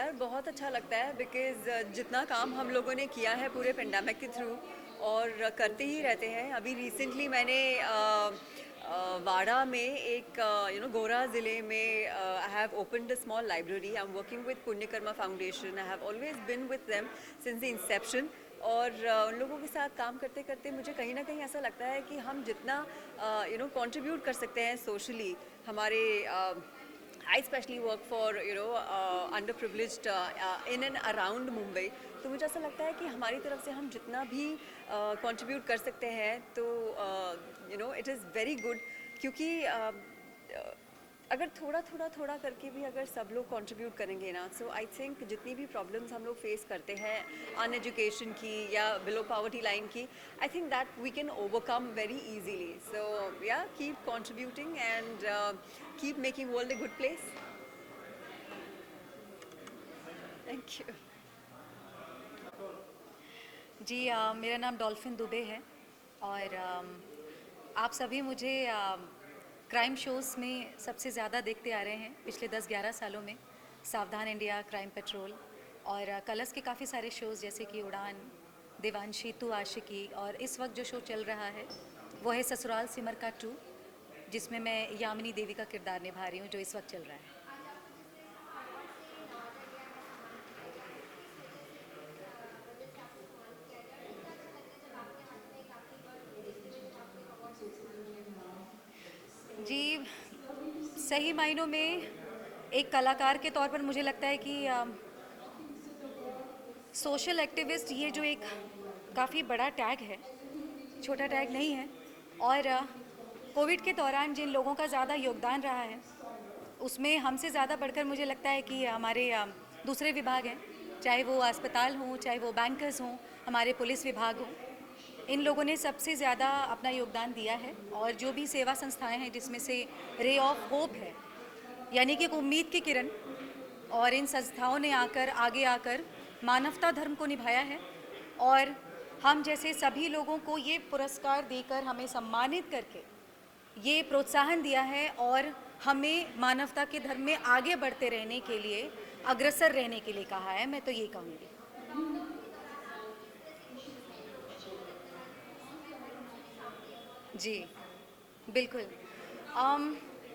यार बहुत अच्छा लगता है बिकॉज़ जितना काम हम लोगों ने किया है पूरे पेंडेमिक के थ्रू और करते ही रहते हैं। अभी रिसेंटली मैंने वाड़ा में एक गोरा ज़िले में I have opened a small library. I am working with Punyakarma foundation. I have always been with them since the inception. और उन लोगों के साथ काम करते करते मुझे कहीं ना कहीं ऐसा लगता है कि हम जितना कंट्रीब्यूट कर सकते हैं सोशली हमारे I especially work for underprivileged in and around Mumbai. तो मुझे ऐसा लगता है कि हमारी तरफ से हम जितना भी कंट्रीब्यूट कर सकते हैं तो इट इज़ वेरी गुड क्योंकि अगर थोड़ा थोड़ा थोड़ा करके भी अगर सब लोग कंट्रीब्यूट करेंगे ना सो आई थिंक जितनी भी प्रॉब्लम्स हम लोग फेस करते हैं अनएजुकेशन की या बिलो पॉवर्टी लाइन की I think that we can overcome very easily so yeah keep contributing and keep making world a good place. Thank you. जी मेरा नाम डॉल्फिन दुबे है और आप सभी मुझे क्राइम शोज़ में सबसे ज़्यादा देखते आ रहे हैं पिछले 10-11 सालों में। सावधान इंडिया, क्राइम पेट्रोल और कलर्स के काफ़ी सारे शोज़ जैसे कि उड़ान, देवांशी, तू आशिकी और इस वक्त जो शो चल रहा है वो है ससुराल सिमर का 2 जिसमें मैं यामिनी देवी का किरदार निभा रही हूँ जो इस वक्त चल रहा है। जी सही मायनों में एक कलाकार के तौर पर मुझे लगता है कि सोशल एक्टिविस्ट ये जो एक काफ़ी बड़ा टैग है, छोटा टैग नहीं है। और कोविड के दौरान जिन लोगों का ज़्यादा योगदान रहा है उसमें हमसे ज़्यादा बढ़कर मुझे लगता है कि हमारे दूसरे विभाग हैं, चाहे वो अस्पताल हों, चाहे वो बैंकर्स हों, हमारे पुलिस विभाग हों, इन लोगों ने सबसे ज़्यादा अपना योगदान दिया है। और जो भी सेवा संस्थाएं हैं जिसमें से रे ऑफ होप है यानी कि एक उम्मीद की किरण, और इन संस्थाओं ने आगे आकर मानवता धर्म को निभाया है और हम जैसे सभी लोगों को ये पुरस्कार देकर हमें सम्मानित करके ये प्रोत्साहन दिया है और हमें मानवता के धर्म में आगे बढ़ते रहने के लिए, अग्रसर रहने के लिए कहा है। मैं तो ये कहूँगी। जी बिल्कुल।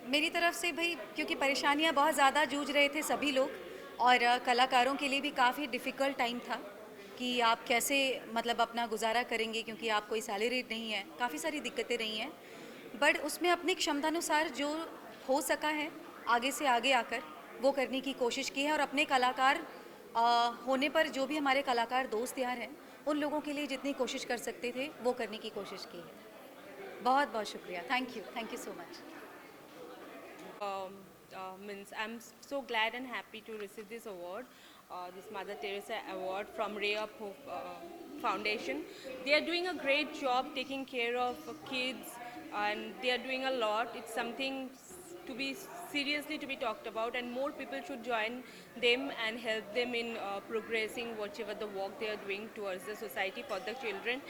मेरी तरफ से भाई क्योंकि परेशानियां बहुत ज़्यादा जूझ रहे थे सभी लोग और कलाकारों के लिए भी काफ़ी डिफ़िकल्ट टाइम था कि आप कैसे मतलब अपना गुजारा करेंगे क्योंकि आप कोई सैलरी नहीं है, काफ़ी सारी दिक्कतें रही हैं। बट उसमें अपनी क्षमतानुसार जो हो सका है आगे से आगे आकर वो करने की कोशिश की है और अपने कलाकार होने पर जो भी हमारे कलाकार दोस्त यार हैं उन लोगों के लिए जितनी कोशिश कर सकते थे वो करने की कोशिश की है। बहुत बहुत शुक्रिया। Thank you so much. Means I'm so glad and happy to receive this award, this Mother Teresa Award from Ray Up Hope Foundation. They are doing a great job taking care of kids, and they are doing a lot. It's something to be seriously to be talked about, and more people should join them and help them in progressing whatever the work they are doing towards the society for the children.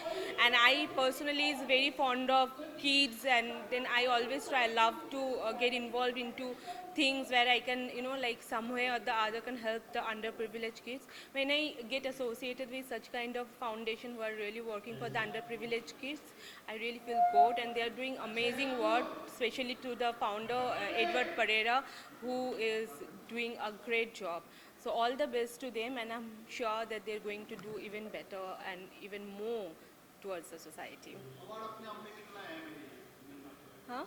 And I personally is very fond of kids, and then I always try love to get involved into things where I can, like some way or the other can help the underprivileged kids. When I get associated with such kind of foundation who are really working for the underprivileged kids, I really feel good, and they are doing amazing work, especially to the founder Edward Pereira, who is doing a great job. So all the best to them, and I'm sure that they're going to do even better and even more towards the society. हाँ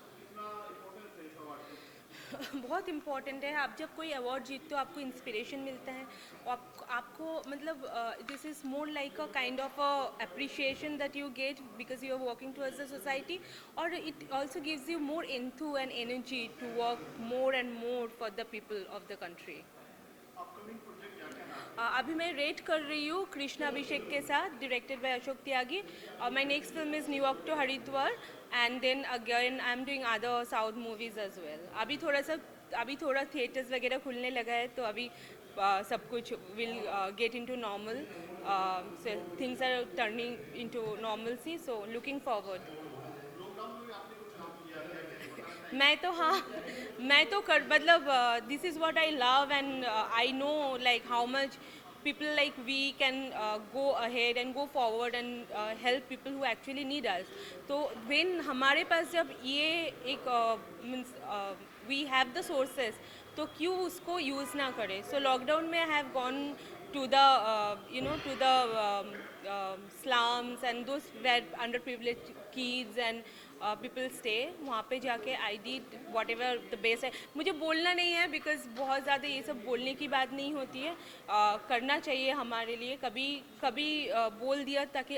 बहुत important है। आप जब कोई award जीतते हो आपको inspiration मिलता है और आपको मतलब this is more like a kind of a appreciation that you get because you are working towards the society, और it also gives you more enthu and energy to work more and more for the people of the country. अभी मैं rate कर रही हूँ कृष्णा अभिषेक के साथ, directed by Ashok Tyagi, और my next film is New York to Haridwar, and then again I am doing other south movies as well. अभी थोड़ा थिएटर्स वगैरह खुलने लगा है तो अभी सब कुछ will get into normal, so things are turning into normal see, so looking forward. मैं तो हाँ मैं तो कर मतलब this is what I love and I know like how much people like we can go ahead and go forward and help people who actually need us. तो when हमारे पास जब ये एक means we have the sources, तो क्यों उसको use ना करें. So लॉकडाउन में I have gone to the to the slums and those where underprivileged kids and people stay. वहाँ पे जाके I did whatever the best है. मुझे बोलना नहीं है because बहुत ज़्यादा ये सब बोलने की बात नहीं होती है. करना चाहिए हमारे लिए. कभी कभी बोल दिया ताकि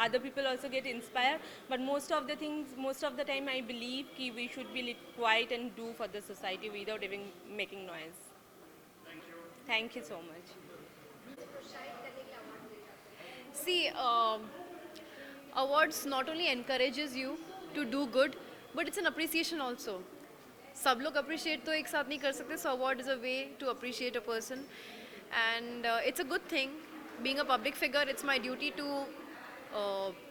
other people also get inspired. But most of the time I believe कि we should be quiet and do for the society without even making noise. Thank you so much. See, awards not only encourages you to do good, but it's an appreciation also. सब लोग appreciate तो एक साथ नहीं कर सकते, so award is a way to appreciate a person, and it's a good thing. Being a public figure, it's my duty to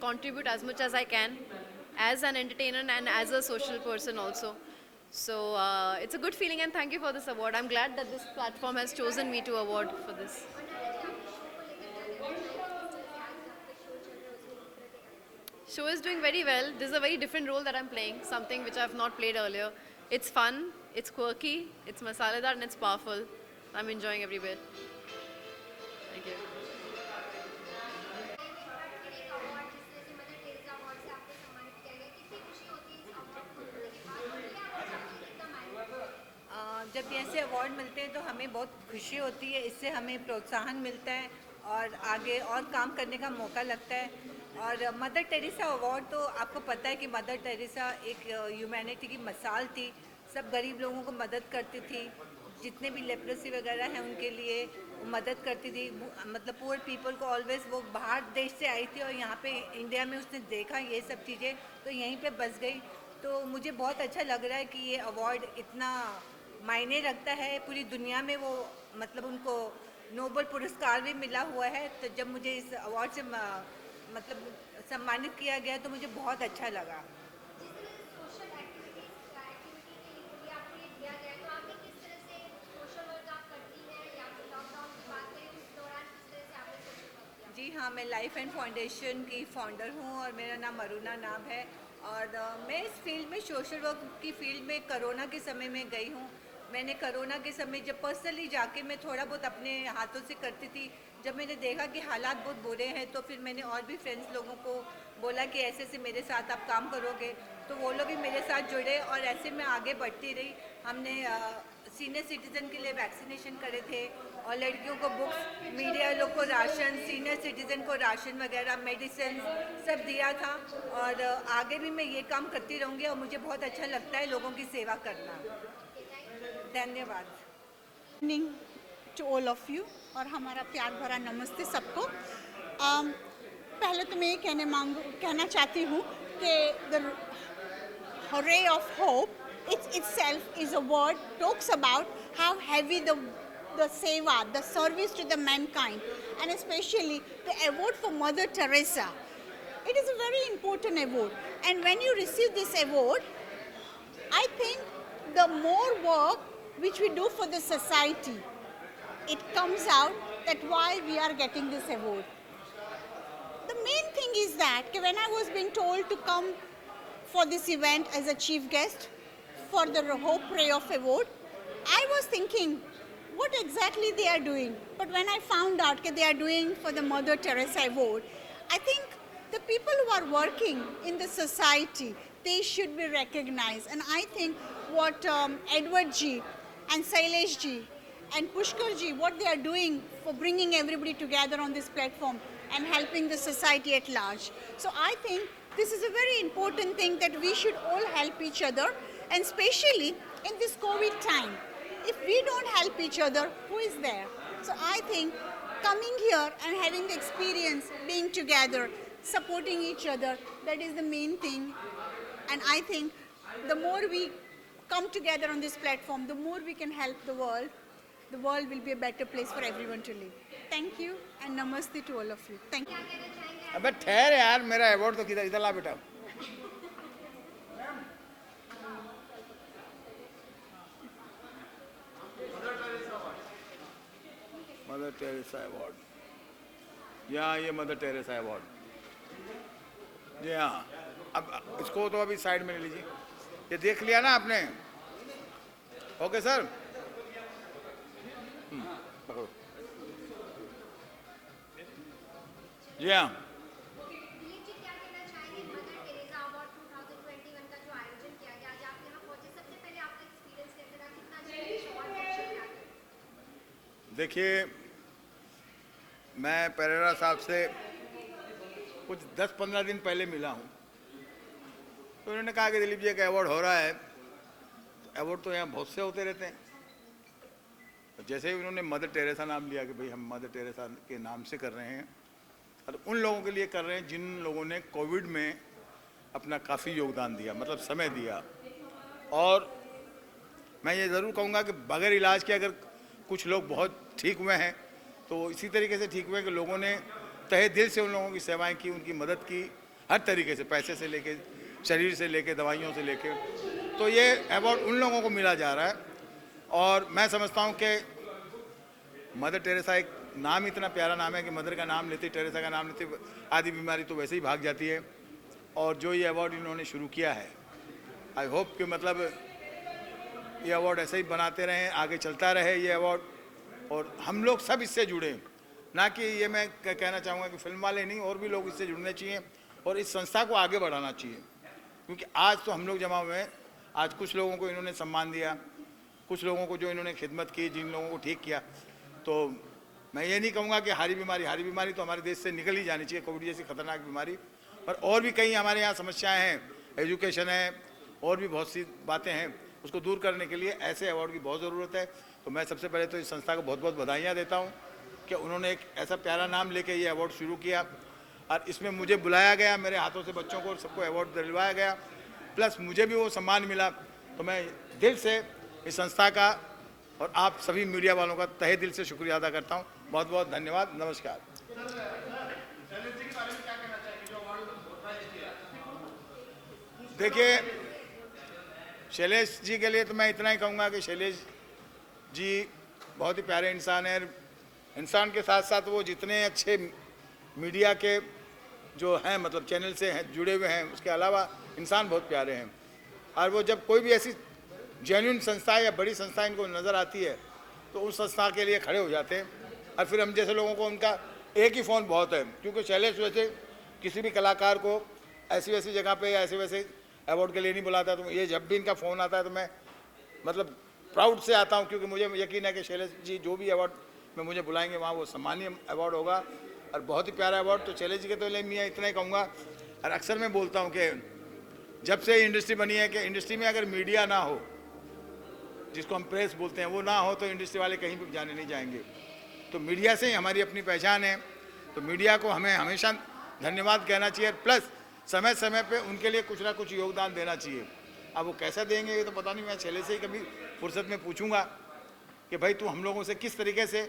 contribute as much as I can, as an entertainer and as a social person also. So it's a good feeling, and thank you for this award. I'm glad that this platform has chosen me to award for this. Show is doing very well. This is a very different role that I'm playing, something which I've not played earlier. It's fun, it's quirky, it's masaledar, and it's powerful. I'm enjoying every bit. Thank you. जब ऐसे award मिलते हैं तो हमें बहुत खुशी होती है. इससे हमें प्रोत्साहन मिलता है और आगे और काम करने का मौका लगता है. और मदर टेरेसा अवार्ड तो आपको पता है कि मदर टेरेसा एक ह्यूमैनिटी की मिसाल थी. सब गरीब लोगों को मदद करती थी. जितने भी लेप्रोसी वगैरह हैं उनके लिए वो मदद करती थी. मतलब पुअर पीपल को ऑलवेज. वो बाहर देश से आई थी और यहाँ पे इंडिया में उसने देखा ये सब चीज़ें तो यहीं पे बस गई. तो मुझे बहुत अच्छा लग रहा है कि ये अवार्ड इतना मायने रखता है पूरी दुनिया में. वो मतलब उनको नोबेल पुरस्कार भी मिला हुआ है. तो जब मुझे इस अवार्ड से मतलब सम्मानित किया गया तो मुझे बहुत अच्छा लगा. जी हाँ, मैं लाइफ एंड फाउंडेशन की फाउंडर हूँ और मेरा नाम अरुणा नाम है. और मैं इस फील्ड में सोशल वर्क की फील्ड में कोरोना के समय में गई हूँ. मैंने कोरोना के समय जब पर्सनली जाके मैं थोड़ा बहुत अपने हाथों से करती थी. जब मैंने देखा कि हालात बहुत बुरे हैं तो फिर मैंने और भी फ्रेंड्स लोगों को बोला कि ऐसे ऐसे मेरे साथ आप काम करोगे. तो वो लोग भी मेरे साथ जुड़े और ऐसे मैं आगे बढ़ती रही. हमने सीनियर सिटीज़न के लिए वैक्सीनेशन करे थे और लड़कियों को बुक्स, मीडिया लोग को राशन, सीनियर सिटीज़न को राशन वगैरह, मेडिसिन सब दिया था. और आगे भी मैं ये काम करती रहूँगी और मुझे बहुत अच्छा लगता है लोगों की सेवा करना. धन्यवाद. Evening to all of you और हमारा प्यार भरा नमस्ते सबको. पहले तो मैं ये कहना चाहती हूँ कि the ray of hope itself is a word talks about how heavy the seva, the service to the mankind, and especially the award for Mother Teresa. It is a very important award, and when you receive this award, I think the more work which we do for the society, it comes out that why we are getting this award. The main thing is that when I was being told to come for this event as a chief guest for the Hope Ray of Award, I was thinking what exactly they are doing. But when I found out that they are doing for the Mother Teresa Award, I think the people who are working in the society, they should be recognized. And I think what Edward ji and Sailesh ji and Pushkar ji, what they are doing for bringing everybody together on this platform and helping the society at large. So I think this is a very important thing that we should all help each other, and especially in this COVID time. If we don't help each other, who is there? So I think coming here and having the experience, being together, supporting each other, that is the main thing. And I think the more we come together on this platform, the more we can help the world. The world will be a better place for everyone to live. Thank you and namaste to all of you. Thank you. अबे ठहर यार, मेरा award तो किधर, इधर ला बेटा. Mother Teresa award, यहाँ ये मदर टेरेसा अवार्ड, जी हाँ। अब इसको तो अभी साइड में ले लीजिए, ये देख लिया ना आपने? ओके सर, पकड़ो। जी हाँ, देखिए मैं पेरेरा साहब से कुछ 10-15 दिन पहले मिला हूँ, तो उन्होंने कहा कि दिलीप जी का अवार्ड हो रहा है। तो अवार्ड तो यहाँ बहुत से होते रहते हैं। तो जैसे ही उन्होंने मदर टेरेसा नाम लिया कि भाई हम मदर टेरेसा के नाम से कर रहे हैं, और उन लोगों के लिए कर रहे हैं जिन लोगों ने कोविड में अपना काफ़ी योगदान दिया, मतलब समय दिया। और मैं ये ज़रूर कहूँगा कि बगैर इलाज के अगर कुछ लोग बहुत ठीक हुए हैं, तो इसी तरीके से ठीक हुए कि लोगों ने तहे दिल से उन लोगों की सेवाएं की, उनकी मदद की, हर तरीके से, पैसे से लेके, शरीर से लेके, दवाइयों से लेके। तो ये अवार्ड उन लोगों को मिला जा रहा है। और मैं समझता हूँ कि मदर टेरेसा एक नाम इतना प्यारा नाम है कि मदर का नाम लेते, टेरेसा का नाम लेते आधी बीमारी तो वैसे ही भाग जाती है। और जो ये अवार्ड इन्होंने शुरू किया है, आई होप कि मतलब ये अवार्ड ऐसे ही बनाते रहें, आगे चलता रहे ये अवार्ड, और हम लोग सब इससे जुड़े। ना कि ये मैं कहना चाहूँगा कि फिल्म वाले नहीं, और भी लोग इससे जुड़ने चाहिए और इस संस्था को आगे बढ़ाना चाहिए। क्योंकि आज तो हम लोग जमा हुए हैं, आज कुछ लोगों को इन्होंने सम्मान दिया, कुछ लोगों को जो इन्होंने खिदमत की, जिन लोगों को ठीक किया। तो मैं ये नहीं कहूँगा कि हारी बीमारी तो हमारे देश से निकल ही जानी चाहिए, कोविड जैसी खतरनाक बीमारी। पर और भी कई हमारे यहाँ समस्याएं हैं, एजुकेशन है, और भी बहुत सी बातें हैं, उसको दूर करने के लिए ऐसे अवार्ड की बहुत ज़रूरत है। तो मैं सबसे पहले तो इस संस्था को बहुत बहुत बधाइयाँ देता हूँ कि उन्होंने एक ऐसा प्यारा नाम लेके ये अवार्ड शुरू किया, और इसमें मुझे बुलाया गया, मेरे हाथों से बच्चों को सबको अवार्ड दिलवाया गया, प्लस मुझे भी वो सम्मान मिला। तो मैं दिल से इस संस्था का और आप सभी मीडिया वालों का तहे दिल से शुक्रिया अदा करता हूँ। बहुत बहुत धन्यवाद, नमस्कार। देखिए, शैलेश जी के लिए तो मैं इतना ही कहूँगा कि शैलेश जी बहुत ही प्यारे इंसान हैं। इंसान के साथ साथ वो जितने अच्छे मीडिया के जो हैं, मतलब चैनल से हैं, जुड़े हुए हैं, उसके अलावा इंसान बहुत प्यारे हैं। और वो जब कोई भी ऐसी जेन्युइन संस्था या बड़ी संस्था इनको नज़र आती है, तो उस संस्था के लिए खड़े हो जाते हैं। और फिर हम जैसे लोगों को उनका एक ही फ़ोन बहुत है, क्योंकि शैलेश वैसे किसी भी कलाकार को ऐसी वैसी जगह पे या ऐसे वैसे अवार्ड के लिए नहीं बुलाता। तो ये जब भी इनका फ़ोन आता है तो मैं मतलब प्राउड से आता हूँ, क्योंकि मुझे यकीन है कि शैलेश जी जो भी अवार्ड में मुझे बुलाएंगे वहाँ वो सम्मानीय अवार्ड होगा, और बहुत ही प्यारा अवार्ड। तो शैलेश जी के तो लिए मैं इतना ही कहूँगा। और अक्सर मैं बोलता हूँ कि जब से इंडस्ट्री बनी है कि इंडस्ट्री में अगर मीडिया ना हो, जिसको हम प्रेस बोलते हैं, वो ना हो तो इंडस्ट्री वाले कहीं भी जाने नहीं जाएंगे। तो मीडिया से ही हमारी अपनी पहचान है। तो मीडिया को हमें हमेशा धन्यवाद कहना चाहिए, प्लस समय समय पे उनके लिए कुछ ना कुछ योगदान देना चाहिए। अब वो कैसा देंगे ये तो पता नहीं, मैं शैलेश से ही कभी फुर्सत में पूछूंगा कि भाई तू हम लोगों से किस तरीके से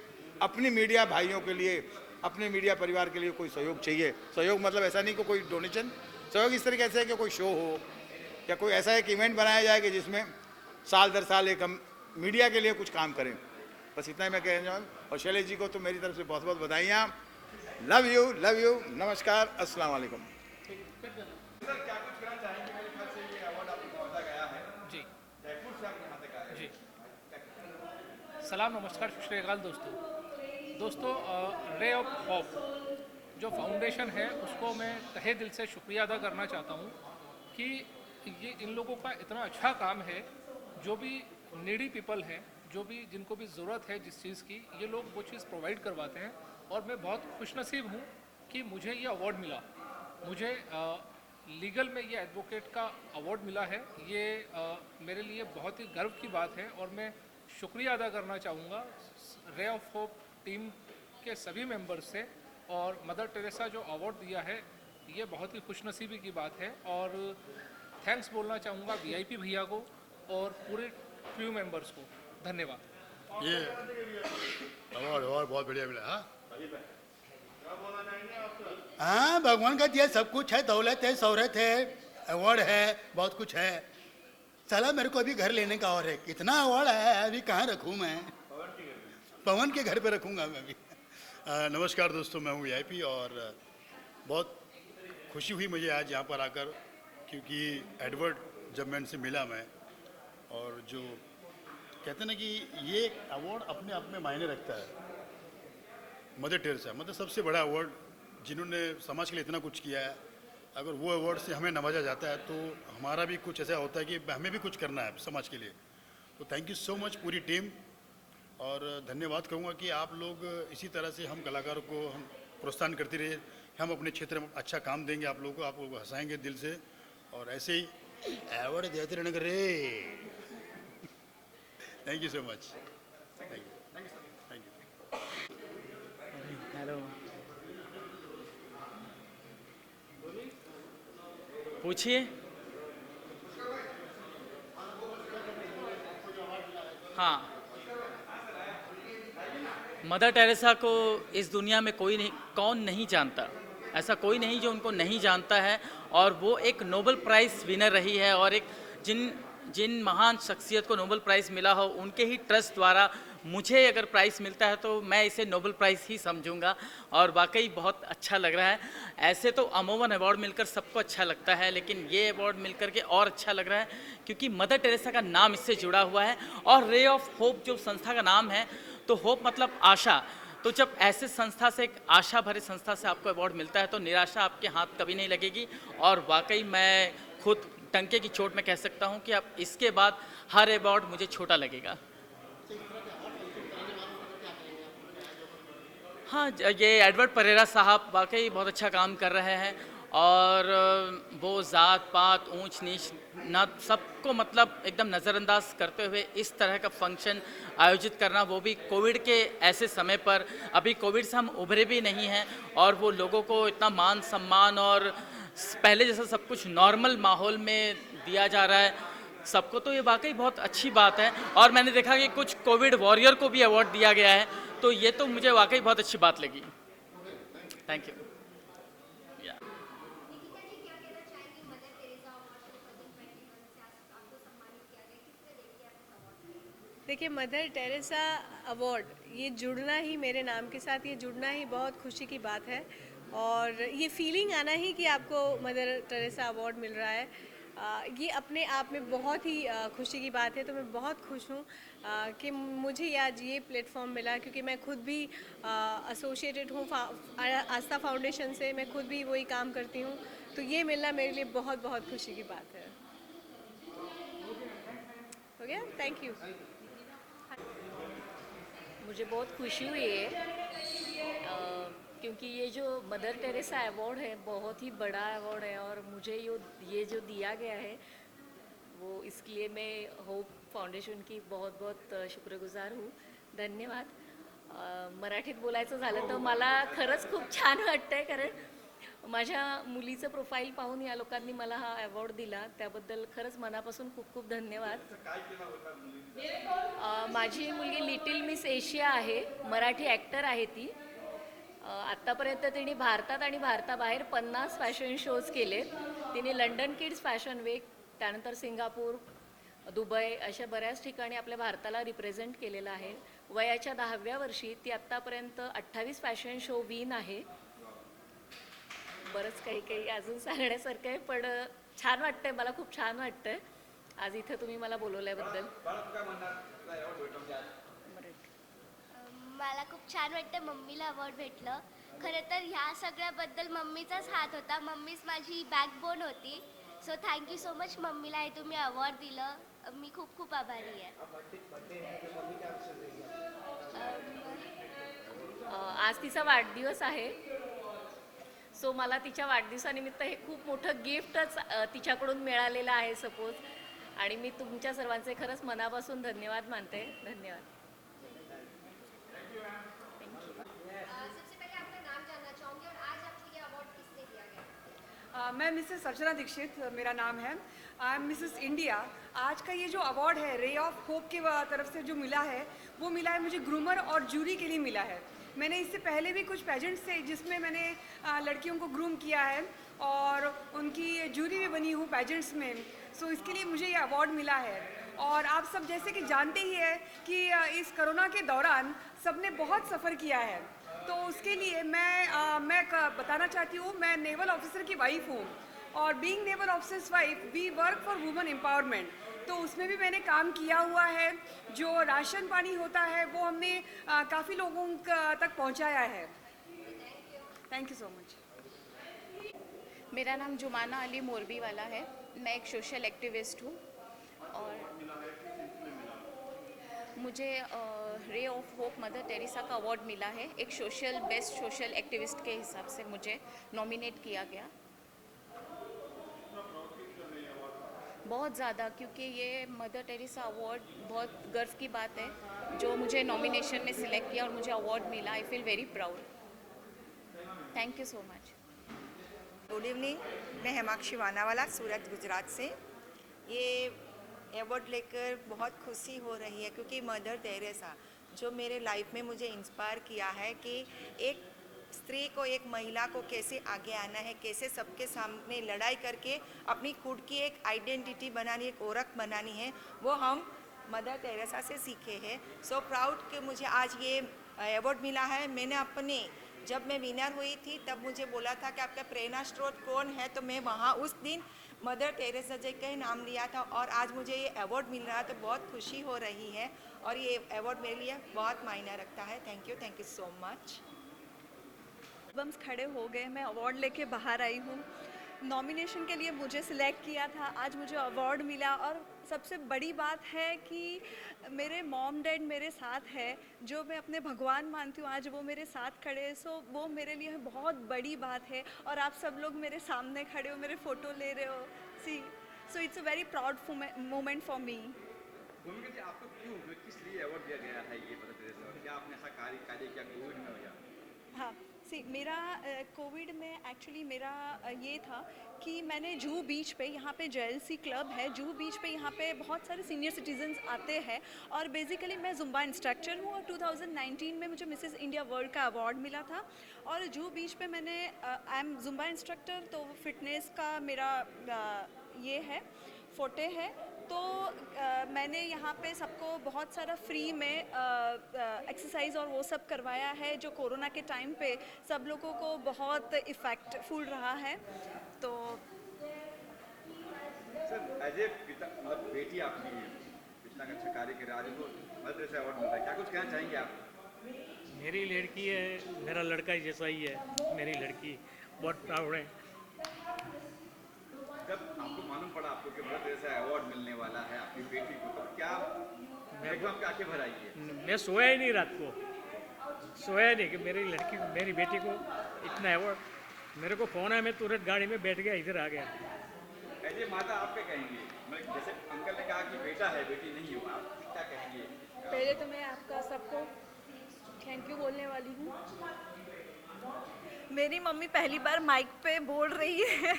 अपनी मीडिया भाइयों के लिए, अपने मीडिया परिवार के लिए कोई सहयोग चाहिए। सहयोग मतलब ऐसा नहीं कि कोई डोनेशन, सहयोग इस तरीके से है कि कोई शो हो या कोई ऐसा एक इवेंट बनाया जाए कि जिसमें साल दर साल एक हम मीडिया के लिए कुछ काम करें। बस इतना ही मैं कहना चाहूँ। और शैलेश जी को तो मेरी तरफ से बहुत बहुत बधाइयाँ। लव यू, नमस्कार, अस्सलाम वालेकुम। जी, सलाम, नमस्कार, सत श्री अकाल दोस्तों। रे ऑफ होप जो फाउंडेशन है उसको मैं तहे दिल से शुक्रिया अदा करना चाहता हूँ कि ये इन लोगों का इतना अच्छा काम है। जो भी नीडी पीपल हैं, जो भी जिनको भी ज़रूरत है जिस चीज़ की, ये लोग वो चीज़ प्रोवाइड करवाते हैं। और मैं बहुत खुशनसीब हूँ कि मुझे ये अवार्ड मिला। मुझे लीगल में ये एडवोकेट का अवार्ड मिला है। ये मेरे लिए बहुत ही गर्व की बात है। और मैं शुक्रिया अदा करना चाहूँगा रे ऑफ होप टीम के सभी मेंबर्स से। और मदर टेरेसा जो अवार्ड दिया है, ये बहुत ही खुशनसीबी की बात है। और थैंक्स बोलना चाहूँगा वीआईपी भैया को और पूरे क्रू मेंबर्स को। धन्यवाद। ये अवार्ड बहुत बढ़िया मिला। हाँ, भगवान का दिया सब कुछ है, दौलत है, शोहरत है, अवार्ड है, बहुत कुछ है। साला मेरे को अभी घर लेने का और है, कितना अवार्ड है, अभी कहाँ रखूँ मैं। पवन के घर पे रखूँगा मैं भी। नमस्कार दोस्तों, मैं हूँ वीआईपी और बहुत खुशी हुई मुझे आज यहाँ पर आकर, क्योंकि एडवर्ड जब मैं इनसे मिला मैं, और जो कहते हैं ना कि ये अवार्ड अपने आप में मायने रखता है। मदर टेरेसा मतलब सबसे बड़ा अवार्ड, जिन्होंने समाज के लिए इतना कुछ किया है, अगर वो अवार्ड से हमें नवाजा जाता है तो हमारा भी कुछ ऐसा होता है कि हमें भी कुछ करना है समाज के लिए। तो थैंक यू सो मच पूरी टीम, और धन्यवाद कहूँगा कि आप लोग इसी तरह से हम कलाकारों को हम प्रोत्साहन करते रहिए। हम अपने क्षेत्र में अच्छा काम देंगे आप लोगों को हंसाएंगे दिल से, और ऐसे ही अवार्ड देते रहने रे। Thank you so much. Thank you. Hello, पूछिए। हाँ, मदर टेरेसा को इस दुनिया में कोई नहीं, कौन नहीं जानता। ऐसा कोई नहीं जो उनको नहीं जानता है, और वो एक नोबेल प्राइज़ विनर रही है, और एक जिन महान शख्सियत को नोबेल प्राइज़ मिला हो उनके ही ट्रस्ट द्वारा मुझे अगर प्राइज़ मिलता है तो मैं इसे नोबेल प्राइज़ ही समझूंगा, और वाकई बहुत अच्छा लग रहा है। ऐसे तो अमूमन अवार्ड मिलकर सबको अच्छा लगता है, लेकिन ये अवार्ड मिलकर के और अच्छा लग रहा है क्योंकि मदर टेरेसा का नाम इससे जुड़ा हुआ है, और रे ऑफ होप जो संस्था का नाम है, तो होप मतलब आशा। तो जब ऐसे संस्था से, एक आशा भरे संस्था से आपको अवार्ड मिलता है तो निराशा आपके हाथ कभी नहीं लगेगी। और वाकई मैं खुद टंके की चोट में कह सकता हूं कि अब इसके बाद हर अवार्ड मुझे छोटा लगेगा। हाँ, ये एडवर्ड परेरा साहब वाकई बहुत अच्छा काम कर रहे हैं, और वो ज़ात पात ऊंच नीच ना सबको मतलब एकदम नज़रअंदाज करते हुए इस तरह का फंक्शन आयोजित करना, वो भी कोविड के ऐसे समय पर। अभी कोविड से हम उभरे भी नहीं हैं, और वो लोगों को इतना मान सम्मान और पहले जैसा सब कुछ नॉर्मल माहौल में दिया जा रहा है सबको, तो ये वाकई बहुत अच्छी बात है। और मैंने देखा कि कुछ कोविड वॉरियर को भी अवार्ड दिया गया है, तो ये तो मुझे वाकई बहुत अच्छी बात लगी। Thank you. देखिए, मदर टेरेसा अवार्ड ये जुड़ना ही, मेरे नाम के साथ ये जुड़ना ही बहुत खुशी की बात है, और ये फीलिंग आना ही कि आपको मदर टेरेसा अवार्ड मिल रहा है, ये अपने आप में बहुत ही खुशी की बात है। तो मैं बहुत खुश हूँ कि मुझे आज ये प्लेटफॉर्म मिला, क्योंकि मैं खुद भी एसोसिएटेड हूँ आस्था फाउंडेशन से, मैं खुद भी वही काम करती हूँ, तो ये मिलना मेरे लिए बहुत बहुत खुशी की बात है। हो गया, थैंक यू। मुझे बहुत खुशी हुई है क्योंकि ये जो मदर टेरेसा अवार्ड है बहुत ही बड़ा अवार्ड है, और मुझे ये जो दिया गया है वो इसके लिए मैं होप फाउंडेशन की बहुत बहुत शुक्रगुजार हूँ। धन्यवाद। मराठीत बोलायचं झालं तर मला खरंच खूप छान वाटतं आहे, कारण माझ्या मुलीचं प्रोफाईल पाहून या लोकांनी मला हा अवॉर्ड दिला, त्याबद्दल खरंच मनापासून खूप खूप धन्यवाद। माझी मुलगी लिटिल मिस एशिया आहे, मराठी ॲक्टर आहे ती। आत्तापर्यंत तिने भारतात आणि भारताबाहेर 50 फॅशन शोज केले। तिने लंडन किड्स फॅशन वीक, त्यानंतर सिंगापूर, दुबई अशा बऱ्याच ठिकाणी आपल्या भारताला रिप्रेझेंट केलेलं आहे। वयाच्या 10व्या वर्षी ती आत्तापर्यंत 28 फॅशन शो विन आहे। बरंच काही काही अजून सांगण्यासारखं आहे, पण छान वाटतंय, मला खूप छान वाटतंय आज इथं तुम्ही मला बोलवल्याबद्दल। मला खूप छान वाटतं मम्मीला अवॉर्ड भेटलं। खरं तर ह्या सगळ्याबद्दल मम्मीचाच हात होता, मम्मीच माझी बॅकबोन होती। सो थँक्यू सो मच मम्मीला हे तुम्ही अवॉर्ड दिलं, मी खूप खूप आभारी आहे। आज तिचा वाढदिवस आहे, सो मला तिच्या वाढदिवसानिमित्त हे खूप मोठं गिफ्टच तिच्याकडून मिळालेलं आहे सपोज, आणि मी तुमच्या सर्वांचे खरंच मनापासून धन्यवाद मानते। धन्यवाद। मैं मिसेस अर्चना दीक्षित मेरा नाम है। I am Mrs India. आज का ये जो अवार्ड है रे ऑफ होप की तरफ से जो मिला है, वो मिला है मुझे ग्रूमर और जूरी के लिए मिला है। मैंने इससे पहले भी कुछ पेजेंट्स थे जिसमें मैंने लड़कियों को ग्रूम किया है और उनकी जूरी भी बनी हूँ पेजेंट्स में, सो इसके लिए मुझे ये अवार्ड मिला है। और आप सब जैसे कि जानते ही हैं कि इस कोरोना के दौरान सबने बहुत सफ़र किया है, तो उसके लिए मैं बताना चाहती हूँ, मैं नेवल ऑफिसर की वाइफ हूँ और being naval officer's wife we work for women empowerment, तो उसमें भी मैंने काम किया हुआ है। जो राशन पानी होता है वो हमने काफ़ी लोगों तक पहुँचाया है। Thank you so much. मेरा नाम जुमाना अली मोरबी वाला है, मैं एक सोशल एक्टिविस्ट हूँ और मुझे ray of hope mother Teresa का अवार्ड मिला है। एक बेस्ट सोशल एक्टिविस्ट के हिसाब से मुझे नॉमिनेट किया गया। बहुत ज़्यादा, क्योंकि ये मदर टेरेसा अवार्ड बहुत गर्व की बात है जो मुझे नॉमिनेशन में सिलेक्ट किया और मुझे अवार्ड मिला। I feel very proud. Thank you so much. Good evening, मैं हेमाक्षी वानावाला सूरत गुजरात से। ये अवार्ड लेकर बहुत खुशी हो रही है क्योंकि मदर टेरेसा जो मेरे लाइफ में मुझे इंस्पायर किया है कि एक स्त्री को, एक महिला को कैसे आगे आना है, कैसे सबके सामने लड़ाई करके अपनी खुद की एक आइडेंटिटी बनानी, एक ओळख बनानी है, वो हम मदर टेरेसा से सीखे हैं। सो प्राउड कि मुझे आज ये अवार्ड मिला है। मैंने जब मैं विनर हुई थी तब मुझे बोला था कि आपका प्रेरणा स्रोत कौन है, तो मैं वहाँ उस दिन मदर टेरेसा जी का ही नाम लिया था और आज मुझे ये अवार्ड मिल रहा है तो बहुत खुशी हो रही है और ये अवार्ड मेरे लिए बहुत मायने रखता है। Thank you so much. Albums खड़े हो गए, मैं अवार्ड लेके बाहर आई हूँ। नॉमिनेशन के लिए मुझे सिलेक्ट किया था, आज मुझे अवार्ड मिला और सबसे बड़ी बात है कि मेरे मॉम डैड मेरे साथ है, जो मैं अपने भगवान मानती हूँ, आज वो मेरे साथ खड़े हैं। सो वो मेरे लिए बहुत बड़ी बात है और आप सब लोग मेरे सामने खड़े हो, मेरे फ़ोटो ले रहे हो। So it's a very proud moment for me. भूमिका जी, आपको क्यों, किस लिए अवार्ड दिया गया है ये मदर टेरेसा, और क्या आपने ऐसा कार्य किया कोविड में हो या? हाँ, मेरा कोविड में एक्चुअली मेरा ये था कि मैंने जुहू बीच पे, यहाँ पे JLC क्लब है, जुहू बीच पे यहाँ पे बहुत सारे सीनियर सिटीजन्स आते हैं और बेसिकली मैं जुम्बा इंस्ट्रक्टर हूँ और 2019 में मुझे मिसेस इंडिया वर्ल्ड का अवार्ड मिला था और जुहू बीच पे मैंने आई एम जुम्बा इंस्ट्रक्टर, तो फिटनेस का मेरा ये है फोटे है। तो मैंने यहाँ पे सबको बहुत सारा फ्री में एक्सरसाइज और वो सब करवाया है जो कोरोना के टाइम पे सब लोगों को बहुत इफ़ेक्टफुल रहा है। तो सर, एज ए पिता, मतलब बेटी आपकी इतना अच्छा कार्य कर रहा है, तो मदर टेरेसा अवार्ड मिलता है, क्या कुछ कहना चाहेंगे आप? मेरी लड़की है, मेरा लड़का जैसा ही है, मेरी लड़की बहुत प्राउड है। जब आपको मालूम पड़ा आपको कि मदर टेरेसा अवार्ड मिलने वाला है आपकी बेटी को, तो क्या आपकी आंखें भर आई है? मैं सोया ही नहीं, रात को सोया नहीं कि मेरी लड़की को, मेरी बेटी को इतना अवार्ड। मेरे को फ़ोन है, मैं तुरंत गाड़ी में बैठ गया, इधर आ गया। ऐसे माता आप क्या कहेंगे, मतलब जैसे अंकल ने कहा कि बेटा है, बेटी नहीं हुआ, आप क्या कहेंगे? पहले तो मैं आपका सबको थैंक यू बोलने वाली हूँ। मेरी मम्मी पहली बार माइक पे बोल रही है।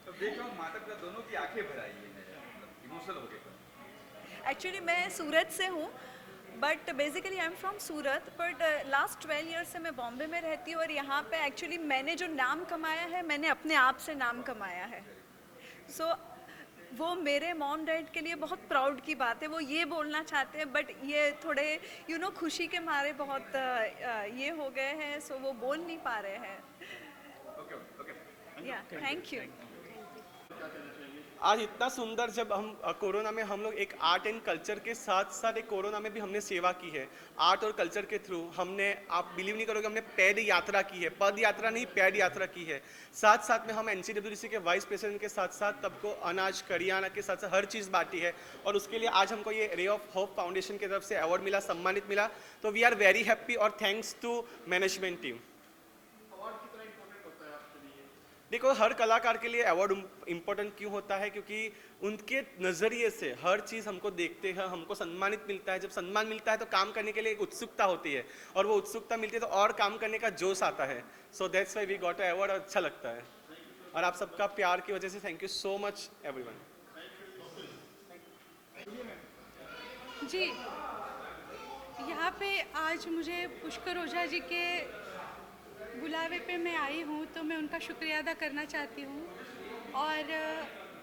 तो देख रहा हूँ माता पिता दोनों की आंखें भर आई है, मतलब इमोशनल हो गए। एक्चुअली मैं सूरत से हूँ, but basically I am from Surat, but last 12 years से मैं बॉम्बे में रहती हूँ और यहाँ पे एक्चुअली मैंने जो नाम कमाया है, मैंने अपने आप से नाम कमाया है। सो वो मेरे मॉम डैड के लिए बहुत प्राउड की बात है। वो ये बोलना चाहते हैं बट ये थोड़े खुशी के मारे बहुत ये हो गए हैं, सो वो बोल नहीं पा रहे हैं। या थैंक यू। आज इतना सुंदर, जब हम कोरोना में हम लोग एक आर्ट एंड कल्चर के साथ साथ एक कोरोना में भी हमने सेवा की है। आर्ट और कल्चर के थ्रू हमने, आप बिलीव नहीं करोगे, हमने पैद यात्रा की है, पद यात्रा नहीं पैद यात्रा की है। साथ साथ में हम NCWC के वाइस प्रेसिडेंट के साथ साथ सबको अनाज करियाना के साथ साथ हर चीज़ बांटी है और उसके लिए आज हमको ये रे ऑफ होप फाउंडेशन की तरफ से अवार्ड मिला, सम्मानित मिला। तो वी आर वेरी हैप्पी और थैंक्स टू मैनेजमेंट टीम। देखो, हर कलाकार के लिए अवार्ड इम्पोर्टेंट क्यों होता है, क्योंकि उनके नज़रिए से हर चीज़ हमको देखते हैं, हमको सम्मानित मिलता है। जब सम्मान मिलता है तो काम करने के लिए एक उत्सुकता होती है और वो उत्सुकता मिलती है तो और काम करने का जोश आता है। So that's why we got a award. अच्छा लगता है और आप सबका प्यार की वजह से thank you so much everyone. जी, यहाँ पे आज मुझे पुष्कर ओझा जी के बुलावे पे मैं आई हूँ, तो मैं उनका शुक्रिया अदा करना चाहती हूँ। और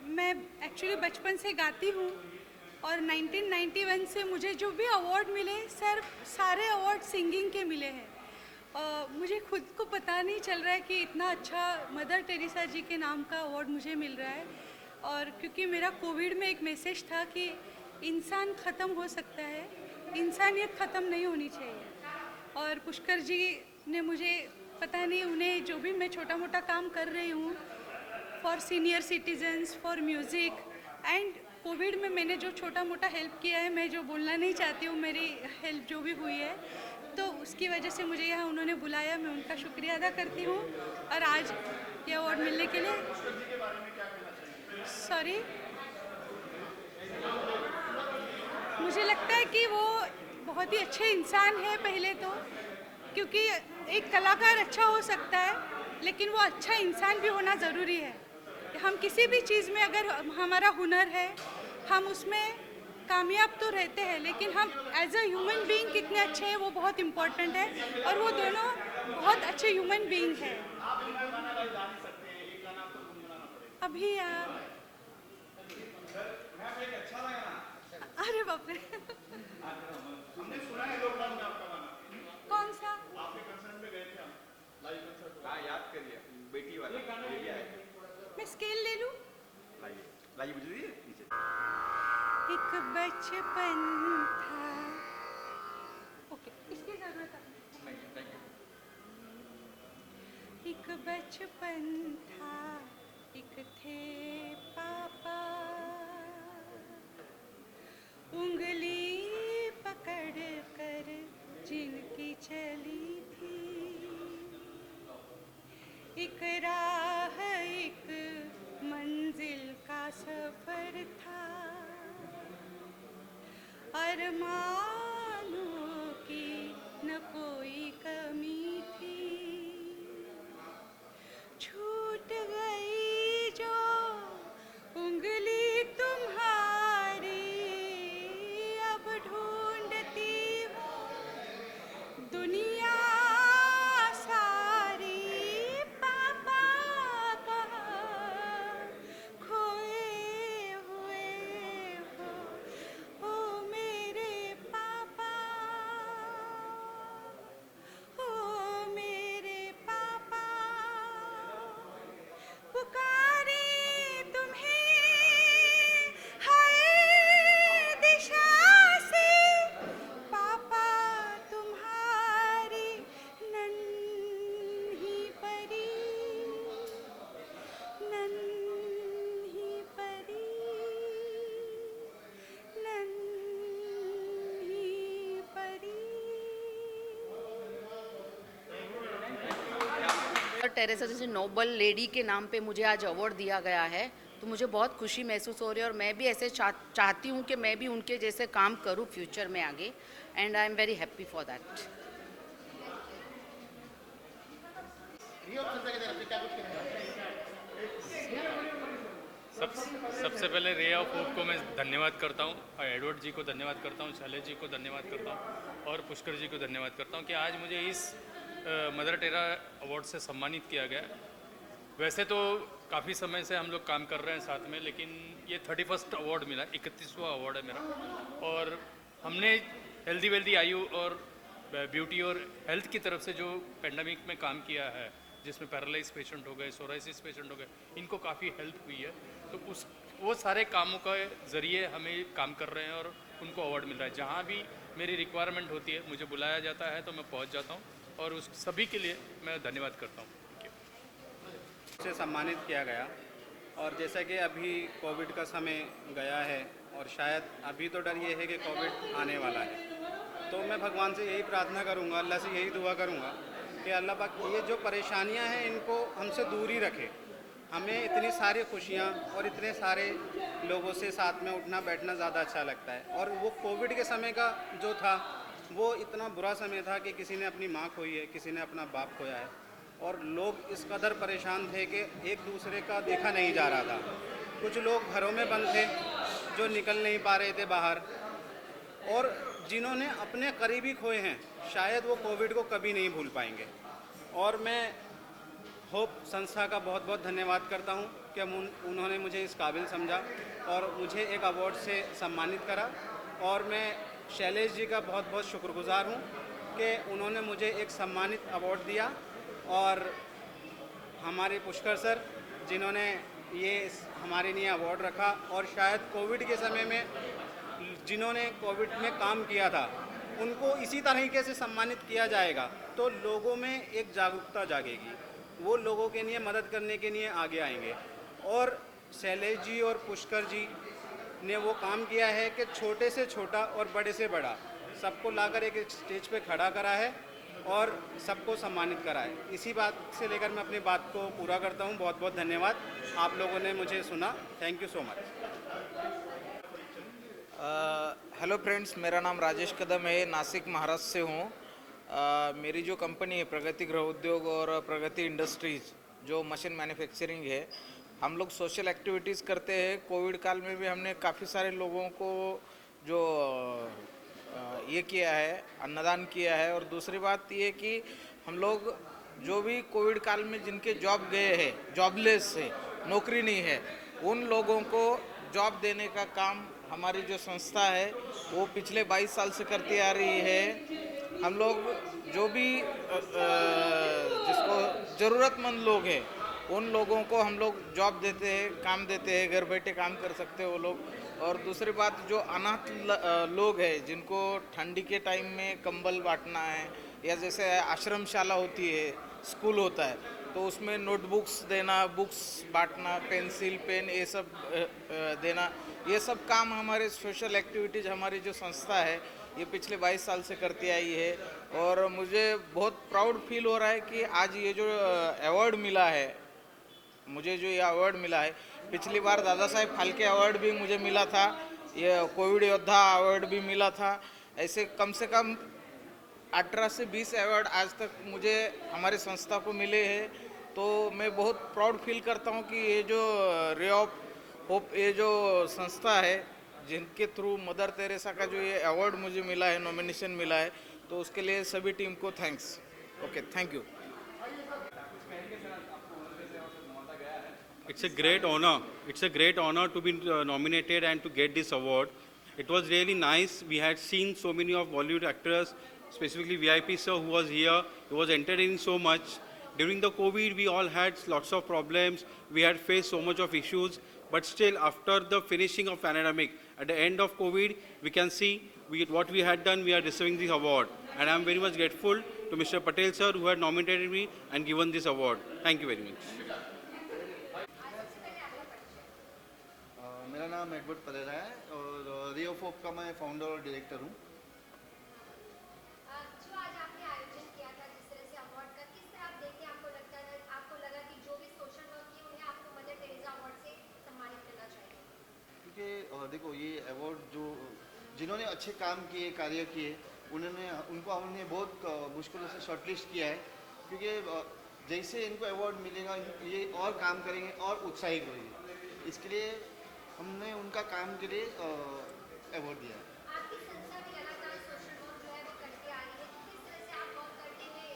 मैं एक्चुअली बचपन से गाती हूँ और 1991 से मुझे जो भी अवार्ड मिले सर, सारे अवार्ड सिंगिंग के मिले हैं। मुझे खुद को पता नहीं चल रहा है कि इतना अच्छा मदर टेरेसा जी के नाम का अवार्ड मुझे मिल रहा है। और क्योंकि मेरा कोविड में एक मैसेज था कि इंसान ख़त्म हो सकता है, इंसानियत ख़त्म नहीं होनी चाहिए। और पुष्कर जी ने मुझे पता नहीं, उन्हें जो भी मैं छोटा मोटा काम कर रही हूँ for senior citizens, for music and Covid में मैंने जो छोटा मोटा हेल्प किया है, मैं जो बोलना नहीं चाहती हूँ, मेरी हेल्प जो भी हुई है, तो उसकी वजह से मुझे यहाँ उन्होंने बुलाया, मैं उनका शुक्रिया अदा करती हूँ। और आज ये अवार्ड मिलने के लिए सॉरी, मुझे लगता है कि वो बहुत ही अच्छे इंसान है पहले तो, क्योंकि एक कलाकार अच्छा हो सकता है लेकिन वो अच्छा इंसान भी होना ज़रूरी है। हम किसी भी चीज़ में अगर हमारा हुनर है, हम उसमें कामयाब तो रहते हैं, लेकिन हम एज अ ह्यूमन बीइंग कितने अच्छे हैं वो बहुत इम्पोर्टेंट है। और वो दोनों बहुत अच्छे ह्यूमन बीइंग हैं। अभी यार अरे बाप रे हमने सुना है लॉकडाउन में आपका गाना। कौन सा? आपके कंसर्ट में गए थे हम, लाइव कंसर्ट। हाँ याद करिए, बेटी वाला बेटी आए थे। मैं स्केल ले लूं? लाइए लाइए, मुझे दीजिए नीचे। एक बचपन था, ओके इसकी जरूरत है। Thank you. एक बचपन था, एक थे पापा, उंगली पकड़ कर जिनकी चली थी, एक राह एक मंजिल का सफर था, अरमानों की न कोई कमी थी, छूट गई जो उंगली तुम्हारी, अब ढूंढती हूँ दुनिया सारी, पापा कहाँ खोए हुए हो, ओ मेरे पापा, ओ मेरे पापा, पुकारे तुम्हें हर दिशा से, पापा तुम्हारी नन्ही परी, नन्ही परी, नन्ही परी। टेरेसा जैसे नोबल लेडी के नाम पे मुझे आज अवार्ड दिया गया है, तो मुझे बहुत खुशी महसूस हो रही है। और मैं भी ऐसे चाहती हूँ कि मैं भी उनके जैसे काम करूँ फ्यूचर में आगे, and I am very happy for that. सबसे पहले रे ऑफ होप को मैं धन्यवाद करता हूँ, एडवर्ड जी को धन्यवाद करता हूँ, शैलेश जी को धन्यवाद करता हूँ और पुष्कर जी को धन्यवाद करता हूँ कि आज मुझे इस मदर टेरेसा अवार्ड से सम्मानित किया गया। वैसे तो काफ़ी समय से हम लोग काम कर रहे हैं साथ में, लेकिन ये 31st अवार्ड मिला, 31वां अवार्ड है मेरा। और हमने हेल्दी वेल्दी आयु और ब्यूटी और हेल्थ की तरफ से जो पेंडेमिक में काम किया है, जिसमें पैरालाइज पेशेंट हो गए, सोराइसिस पेशेंट हो गए, इनको काफ़ी हेल्प हुई है। तो वो सारे कामों के ज़रिए हमें काम कर रहे हैं और उनको अवार्ड मिल रहा है। जहाँ भी मेरी रिक्वायरमेंट होती है, मुझे बुलाया जाता है तो मैं पहुँच जाता हूँ, और उस सभी के लिए मैं धन्यवाद करता हूँ। से सम्मानित किया गया। और जैसा कि अभी कोविड का समय गया है और शायद अभी तो डर ये है कि कोविड आने वाला है, तो मैं भगवान से यही प्रार्थना करूँगा, अल्लाह से यही दुआ करूँगा कि अल्लाह पाक ये जो परेशानियाँ हैं इनको हमसे दूर ही रखे। हमें इतनी सारी खुशियाँ और इतने सारे लोगों से साथ में उठना बैठना ज़्यादा अच्छा लगता है। और वो कोविड के समय का जो था वो इतना बुरा समय था कि किसी ने अपनी माँ खोई है, किसी ने अपना बाप खोया है, और लोग इस कदर परेशान थे कि एक दूसरे का देखा नहीं जा रहा था। कुछ लोग घरों में बंद थे जो निकल नहीं पा रहे थे बाहर, और जिन्होंने अपने करीबी खोए हैं शायद वो कोविड को कभी नहीं भूल पाएंगे। और मैं होप संस्था का बहुत बहुत धन्यवाद करता हूँ कि उन्होंने मुझे इस काबिल समझा और मुझे एक अवार्ड से सम्मानित करा। और मैं शैलेश जी का बहुत बहुत शुक्रगुजार हूँ कि उन्होंने मुझे एक सम्मानित अवार्ड दिया, और हमारे पुष्कर सर जिन्होंने ये हमारे लिए अवार्ड रखा, और शायद कोविड के समय में जिन्होंने कोविड में काम किया था उनको इसी तरीके से सम्मानित किया जाएगा तो लोगों में एक जागरूकता जागेगी, वो लोगों के लिए मदद करने के लिए आगे आएंगे। और शैलेश जी और पुष्कर जी ने वो काम किया है कि छोटे से छोटा और बड़े से बड़ा सबको लाकर एक स्टेज पे खड़ा करा है और सबको सम्मानित करा है। इसी बात से लेकर मैं अपनी बात को पूरा करता हूँ। बहुत बहुत धन्यवाद, आप लोगों ने मुझे सुना। Thank you so much. Hello friends, मेरा नाम राजेश कदम है, नासिक महाराष्ट्र से हूँ। मेरी जो कंपनी है प्रगति गृह उद्योग और प्रगति इंडस्ट्रीज़ जो मशीन मैन्युफैक्चरिंग है, हम लोग सोशल एक्टिविटीज़ करते हैं। कोविड काल में भी हमने काफ़ी सारे लोगों को जो ये किया है, अन्नदान किया है। और दूसरी बात ये कि हम लोग जो भी कोविड काल में जिनके जॉब गए हैं, जॉबलेस है, नौकरी नहीं है, उन लोगों को जॉब देने का काम हमारी जो संस्था है वो पिछले 22 साल से करती आ रही है। हम लोग जो भी जिसको ज़रूरतमंद लोग हैं उन लोगों को हम लोग जॉब देते हैं, काम देते हैं, घर बैठे काम कर सकते हैं वो लोग। और दूसरी बात, जो अनाथ लोग हैं जिनको ठंडी के टाइम में कंबल बांटना है, या जैसे आश्रमशाला होती है, स्कूल होता है, तो उसमें नोटबुक्स देना, बुक्स बांटना, पेंसिल पेन ये सब देना, ये सब काम हमारे सोशल एक्टिविटीज़ हमारी जो संस्था है ये पिछले 22 साल से करती आई है। और मुझे बहुत प्राउड फील हो रहा है कि आज ये जो अवार्ड मिला है, मुझे जो ये अवार्ड मिला है, पिछली बार दादा साहेब फाल्के अवार्ड भी मुझे मिला था, ये कोविड योद्धा अवार्ड भी मिला था। ऐसे कम से कम 18 से 20 अवार्ड आज तक मुझे हमारे संस्था को मिले हैं। तो मैं बहुत प्राउड फील करता हूँ कि ये जो रे ऑफ होप ये जो संस्था है जिनके थ्रू मदर तेरेसा का जो ये अवार्ड मुझे मिला है, नॉमिनेशन मिला है, तो उसके लिए सभी टीम को thanks. Okay, thank you. It's a great honor. It's a great honor to be nominated and to get this award. It was really nice. We had seen so many of Bollywood actors, specifically VIP sir who was here. He was entertaining so much. During the COVID, we all had lots of problems. We had faced so much of issues. But still, after the finishing of pandemic, at the end of COVID, we can see what we had done. We are receiving this award. And I am very much grateful to Mr. Patel sir who had nominated me and given this award. Thank you very much. मेरा नाम Edward Perera है और ray of hope का मैं founder और director हूँ। जो आज आपने आयोजन किया था जिस तरह से अवार्ड का, किस तरह आप देखते हैं, आपको लगा कि जो भी सोशल वर्क किए उन्हें आपको मदर टेरेसा अवार्ड से सम्मानित करना चाहिए? क्योंकि देखो, ये अवार्ड जो जिन्होंने अच्छे काम किए, कार्य किए, उनको हमने बहुत मुश्किलों से शॉर्टलिस्ट किया है। क्योंकि जैसे इनको अवार्ड मिलेगा ये और काम करेंगे और उत्साहित होंगे, इसके लिए हमने उनका काम के लिए अवार्ड दिया है। आपकी संस्था भी लगातार सोशल वर्क जो है वो करती आ रही है, किस तरह से आप वर्क करते हैं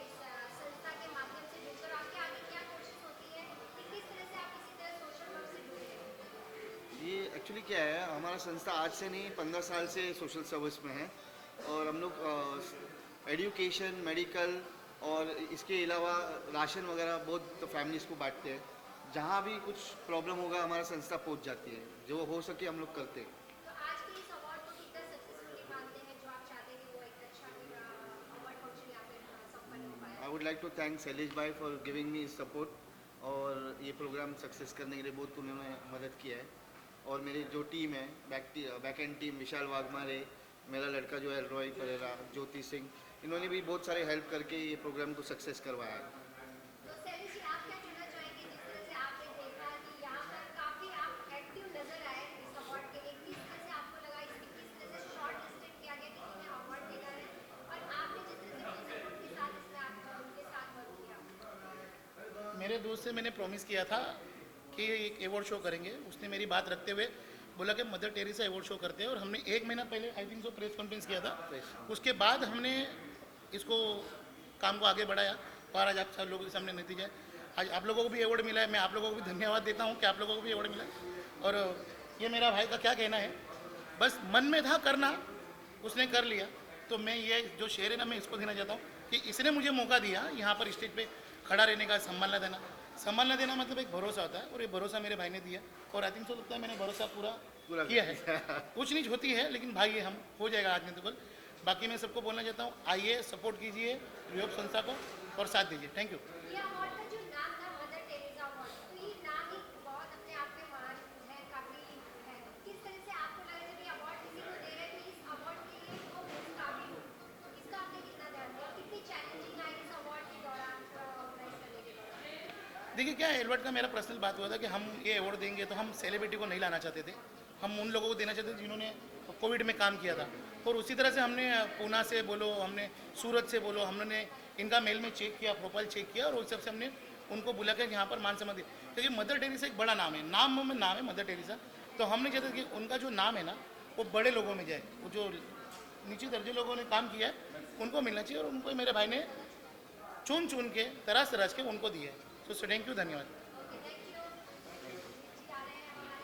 संस्था के माध्यम से जुड़कर? आपके आगे क्या कोशिश होती है कि किस तरह से आप इसी तरह सोशल वर्क से जुड़े हैं? ये एक्चुअली क्या है, हमारा संस्था आज से नहीं 15 साल से सोशल सर्विस में है और हम लोग एजुकेशन, मेडिकल और इसके अलावा राशन वगैरह बहुत फैमिलीज़ को बांटते हैं। जहाँ भी कुछ प्रॉब्लम होगा हमारा संस्था पहुँच जाती है, जो हो सके हम लोग करते हैं। तो आज के इस अवार्ड को कितना सक्सेसफुली मानते हैं, जो आप चाहते हैं कि वो एक अच्छा अवार्ड फंक्शन यहाँ पे संपन्न हो पाया? I would like to thank Shailesh भाई फॉर गिविंग मी सपोर्ट, और ये प्रोग्राम सक्सेस करने के लिए बहुत उन्होंने मदद किया है। और मेरी जो टीम है, बैक एंड टीम, विशाल वाघमारे, मेरा लड़का जो है रॉय परेरा, ज्योति सिंह, इन्होंने भी बहुत सारे हेल्प करके ये प्रोग्राम को सक्सेस करवाया है। तो शैलेश जी, आप क्या कहना चाहेंगे जिस तरह से आपने देखा कि यहाँ पर काफ़ी आप एक्टिव नजर आए इस अवार्ड के लिए, किस तरह से आपको लगा, इसकी किस तरह से शॉर्ट लिस्टेड किया गया कि इन्हें अवार्ड देना है, और आपने जिस तरह से सपोर्ट के साथ इसमें आप उनके साथ वर्क किया? मेरे दोस्त से मैंने प्रॉमिस किया था कि एक अवार्ड शो करेंगे। उसने मेरी बात रखते हुए बोला कि मदर टेरेसा अवार्ड शो करते हैं, और हमने 1 महीना पहले I think so press conference किया था। उसके बाद हमने इसको काम को आगे बढ़ाया और आज आप सब लोगों के सामने नतीजा है। आज आप लोगों को भी अवार्ड मिला है, मैं आप लोगों को भी धन्यवाद देता हूँ कि आप लोगों को भी अवार्ड मिला है। और ये मेरा भाई का क्या कहना है, बस मन में था करना, उसने कर लिया। तो मैं ये जो शेर है ना, मैं इसको देना चाहता हूँ कि इसने मुझे मौका दिया यहाँ पर स्टेज पे खड़ा रहने का, संभालना देना। संभालना देना मतलब एक भरोसा होता है, और ये भरोसा मेरे भाई ने दिया, और आई थिंक सो लगता है मैंने भरोसा पूरा किया है। कुछ नहीं होती है, लेकिन भाई ये हम हो जाएगा आज नहीं तो कल। बाकी मैं सबको बोलना चाहता हूँ, आइए सपोर्ट कीजिए रियोप संस्था को और साथ दीजिए। Thank you. देखिए क्या अवार्ड का मेरा पर्सनल बात हुआ था कि हम ये अवार्ड देंगे तो हम सेलिब्रिटी को नहीं लाना चाहते थे, हम उन लोगों को देना चाहते थे जिन्होंने कोविड में काम किया था। और उसी तरह से हमने पूना से बोलो, हमने सूरत से बोलो, हमने इनका मेल में चेक किया, प्रोफाइल चेक किया, और उस हिसाब से हमने उनको बुला कर यहाँ पर मान सम्मान दिया। क्योंकि मदर टेरेसा एक बड़ा नाम है, नाम में नाम है मदर टेरेसा, तो हमने चाहते कि उनका जो नाम है ना वो बड़े लोगों में जाए, वो जो नीचे दर्जे लोगों ने काम किया है उनको मिलना चाहिए, और उनको मेरे भाई ने चुन के तराश के उनको दिया है। सो थैंक यू, धन्यवाद।